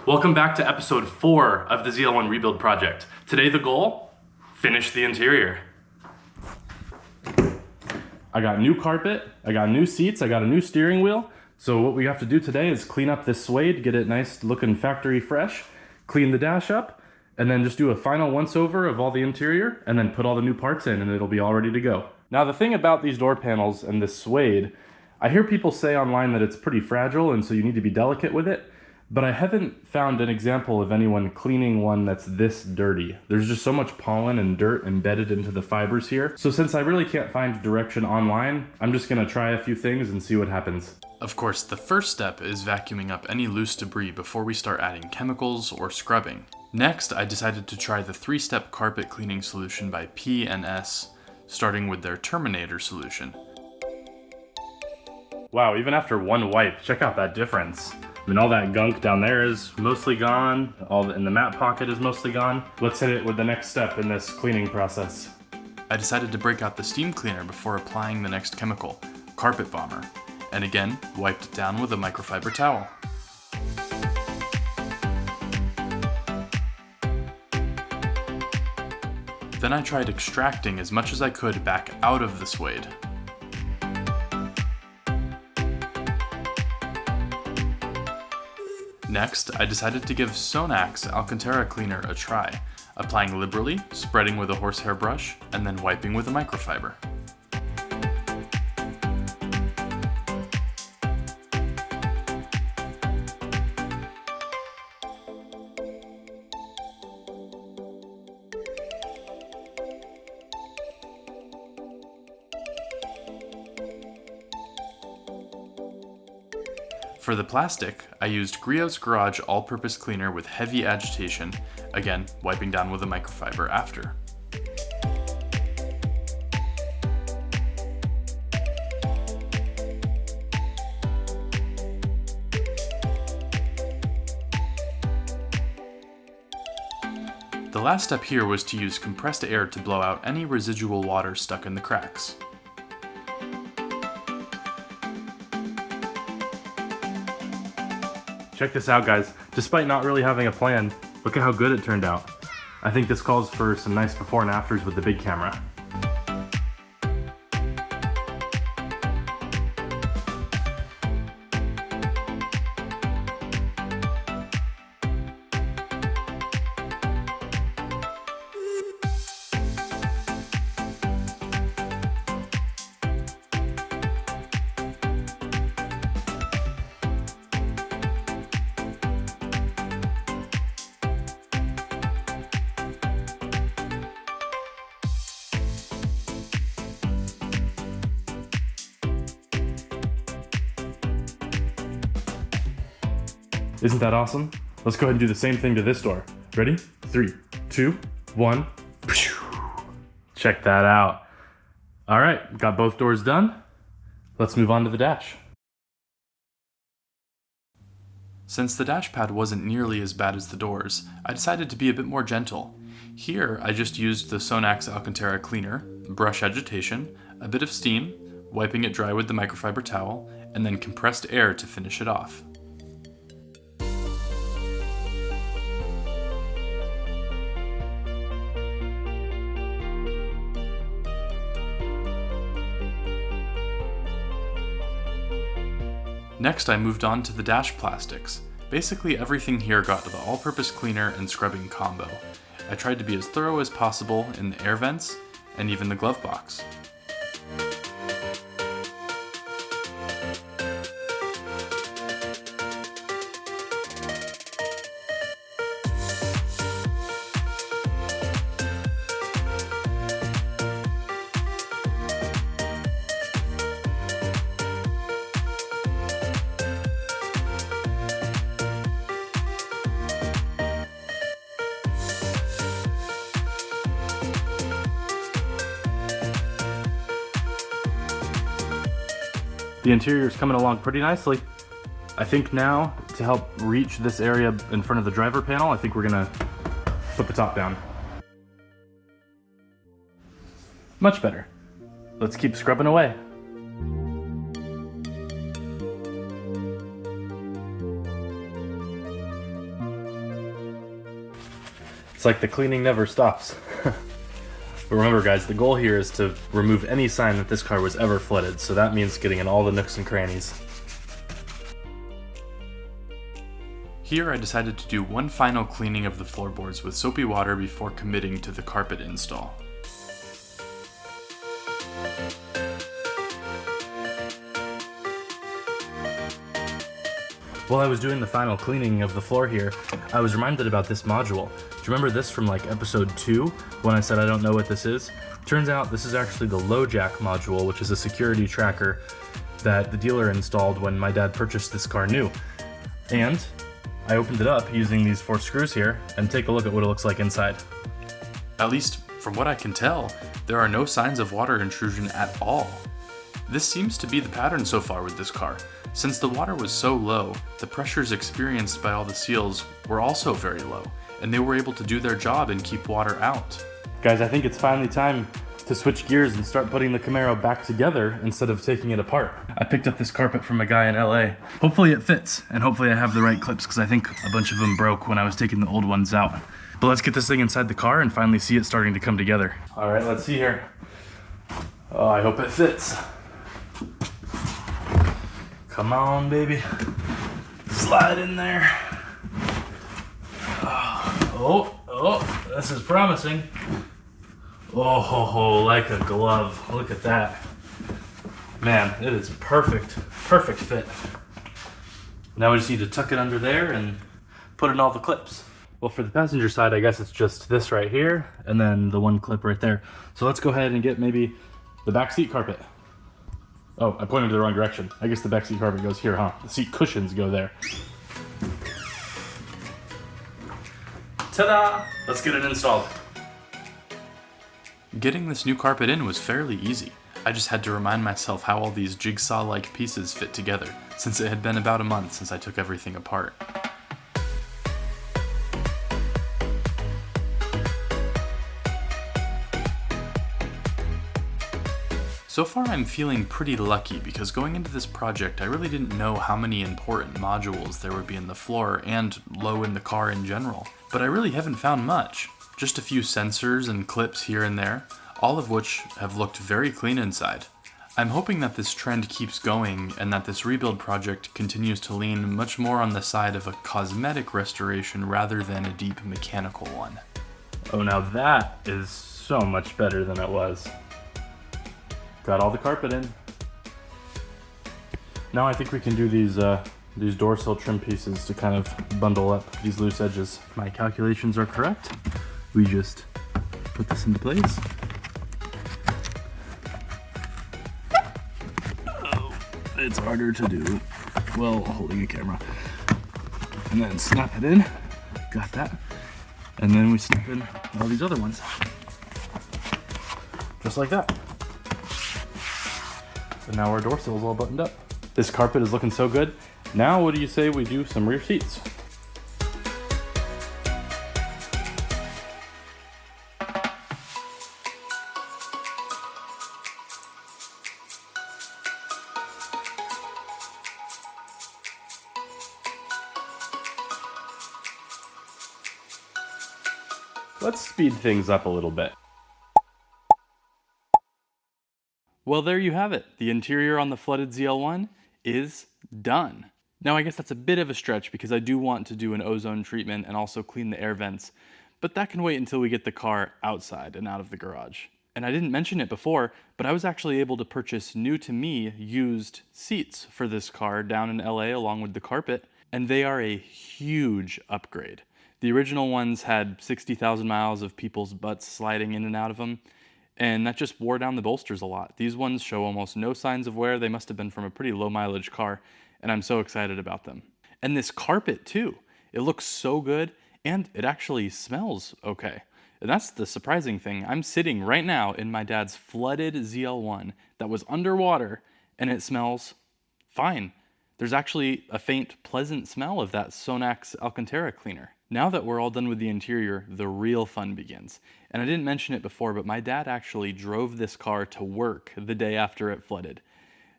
Welcome back to episode 4 of the ZL1 rebuild project. Today the goal, finish the interior. I got new carpet, I got new seats, I got a new steering wheel. So what we have to do today is clean up this suede, get it nice looking factory fresh, clean the dash up, and then just do a final once over of all the interior, and then put all the new parts in and it'll be all ready to go. Now the thing about these door panels and this suede, I hear people say online that it's pretty fragile and so you need to be delicate with it. But I haven't found an example of anyone cleaning one that's this dirty. There's just so much pollen and dirt embedded into the fibers here. So since I really can't find direction online, I'm just gonna try a few things and see what happens. Of course, the first step is vacuuming up any loose debris before we start adding chemicals or scrubbing. Next, I decided to try the 3-step carpet cleaning solution by P&S, starting with their Terminator solution. Wow, even after one wipe, check out that difference. I mean, all that gunk down there is mostly gone. All in the mat pocket is mostly gone. Let's hit it with the next step in this cleaning process. I decided to break out the steam cleaner before applying the next chemical, Carpet Bomber, and again, wiped it down with a microfiber towel. Then I tried extracting as much as I could back out of the suede. Next, I decided to give Sonax Alcantara Cleaner a try, applying liberally, spreading with a horsehair brush, and then wiping with a microfiber. For the plastic, I used Griot's Garage All-Purpose Cleaner with heavy agitation, again, wiping down with a microfiber after. The last step here was to use compressed air to blow out any residual water stuck in the cracks. Check this out, guys. Despite not really having a plan, look at how good it turned out. I think this calls for some nice before and afters with the big camera. Isn't that awesome? Let's go ahead and do the same thing to this door. Ready? 3, 2, 1. Check that out. All right, got both doors done. Let's move on to the dash. Since the dash pad wasn't nearly as bad as the doors, I decided to be a bit more gentle. Here, I just used the Sonax Alcantara Cleaner, brush agitation, a bit of steam, wiping it dry with the microfiber towel, and then compressed air to finish it off. Next, I moved on to the dash plastics. Basically everything here got the all-purpose cleaner and scrubbing combo. I tried to be as thorough as possible in the air vents and even the glove box. The interior is coming along pretty nicely. I think now, to help reach this area in front of the driver panel, I think we're gonna put the top down. Much better. Let's keep scrubbing away. It's like the cleaning never stops. But remember guys, the goal here is to remove any sign that this car was ever flooded, so that means getting in all the nooks and crannies. Here I decided to do one final cleaning of the floorboards with soapy water before committing to the carpet install. While I was doing the final cleaning of the floor here, I was reminded about this module. Do you remember this from like episode 2 when I said I don't know what this is? Turns out this is actually the low jack module, which is a security tracker that the dealer installed when my dad purchased this car new. And I opened it up using these 4 screws here, and take a look at what it looks like inside. At least from what I can tell, there are no signs of water intrusion at all. This seems to be the pattern so far with this car. Since the water was so low, the pressures experienced by all the seals were also very low, and they were able to do their job and keep water out. Guys, I think it's finally time to switch gears and start putting the Camaro back together instead of taking it apart. I picked up this carpet from a guy in LA. Hopefully it fits, and hopefully I have the right clips, because I think a bunch of them broke when I was taking the old ones out. But let's get this thing inside the car and finally see it starting to come together. All right, let's see here. Oh, I hope it fits. Come on, baby. Slide in there. Oh, this is promising. Oh, like a glove. Look at that. Man, it is perfect. Perfect fit. Now we just need to tuck it under there and put in all the clips. Well, for the passenger side, I guess it's just this right here and then the one clip right there. So let's go ahead and get maybe the back seat carpet. Oh, I pointed to the wrong direction. I guess the back seat carpet goes here, huh? The seat cushions go there. Ta-da! Let's get it installed. Getting this new carpet in was fairly easy. I just had to remind myself how all these jigsaw-like pieces fit together, since it had been about a month since I took everything apart. So far I'm feeling pretty lucky, because going into this project I really didn't know how many important modules there would be in the floor and low in the car in general. But I really haven't found much. Just a few sensors and clips here and there, all of which have looked very clean inside. I'm hoping that this trend keeps going and that this rebuild project continues to lean much more on the side of a cosmetic restoration rather than a deep mechanical one. Oh, now that is so much better than it was. Got all the carpet in. Now I think we can do these door sill trim pieces to kind of bundle up these loose edges. If my calculations are correct, we just put this into place. Oh, it's harder to do while holding a camera. And then snap it in. Got that. And then we snap in all these other ones. Just like that. And now our door sill is all buttoned up. This carpet is looking so good. Now what do you say we do some rear seats? Let's speed things up a little bit. Well, there you have it. The interior on the flooded ZL1 is done. Now, I guess that's a bit of a stretch because I do want to do an ozone treatment and also clean the air vents, but that can wait until we get the car outside and out of the garage. And I didn't mention it before, but I was actually able to purchase new to me used seats for this car down in LA along with the carpet, and they are a huge upgrade. The original ones had 60,000 miles of people's butts sliding in and out of them, and that just wore down the bolsters a lot. These ones show almost no signs of wear. They must have been from a pretty low mileage car, and I'm so excited about them. And this carpet too, it looks so good, and it actually smells okay. And that's the surprising thing. I'm sitting right now in my dad's flooded ZL1 that was underwater, and it smells fine. There's actually a faint, pleasant smell of that Sonax Alcantara cleaner. Now that we're all done with the interior, the real fun begins. And I didn't mention it before, but my dad actually drove this car to work the day after it flooded.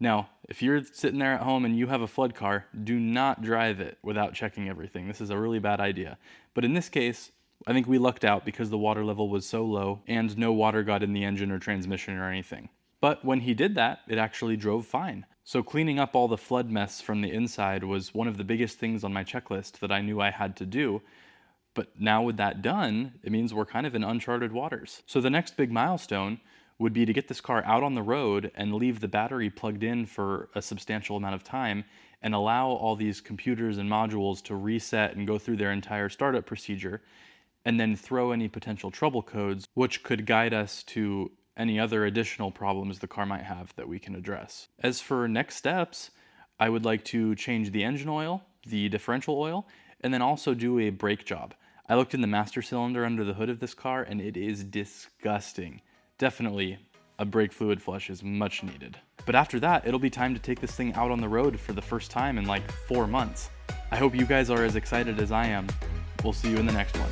Now, if you're sitting there at home and you have a flood car, do not drive it without checking everything. This is a really bad idea. But in this case, I think we lucked out because the water level was so low and no water got in the engine or transmission or anything. But when he did that, it actually drove fine. So cleaning up all the flood mess from the inside was one of the biggest things on my checklist that I knew I had to do. But now with that done, it means we're kind of in uncharted waters. So the next big milestone would be to get this car out on the road and leave the battery plugged in for a substantial amount of time and allow all these computers and modules to reset and go through their entire startup procedure, and then throw any potential trouble codes, which could guide us to any other additional problems the car might have that we can address. As for next steps, I would like to change the engine oil, the differential oil, and then also do a brake job. I looked in the master cylinder under the hood of this car and it is disgusting. Definitely a brake fluid flush is much needed. But after that, it'll be time to take this thing out on the road for the first time in like 4 months. I hope you guys are as excited as I am. We'll see you in the next one.